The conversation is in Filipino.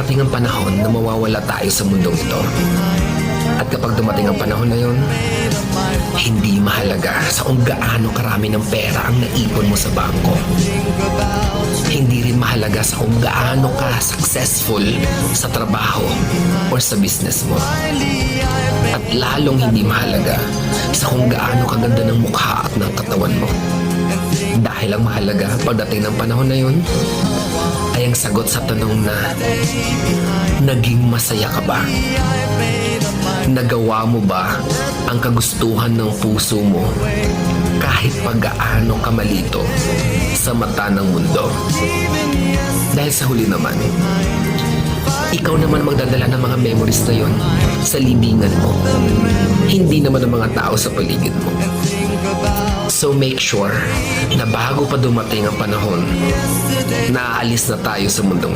darating ang panahon na mawawala tayo sa mundong ito. At kapag dumating ang panahon na yun, hindi mahalaga sa kung gaano karami ng pera ang naipon mo sa bangko. Hindi rin mahalaga sa kung gaano ka successful sa trabaho or sa business mo. At lalong hindi mahalaga sa kung gaano kaganda ng mukha at ng katawan mo. Dahil ang mahalaga pagdating ng panahon na yun ay ang sagot sa tanong na naging masaya ka ba? Nagawa mo ba ang kagustuhan ng puso mo kahit pag-gaano ka malito sa mata ng mundo? Dahil sa huli naman, ikaw naman magdadala ng mga memories na yon sa libingan mo. Hindi naman ang mga tao sa paligid mo. So make sure na bago pa dumating ang panahon, naaalis na tayo sa mundong ito.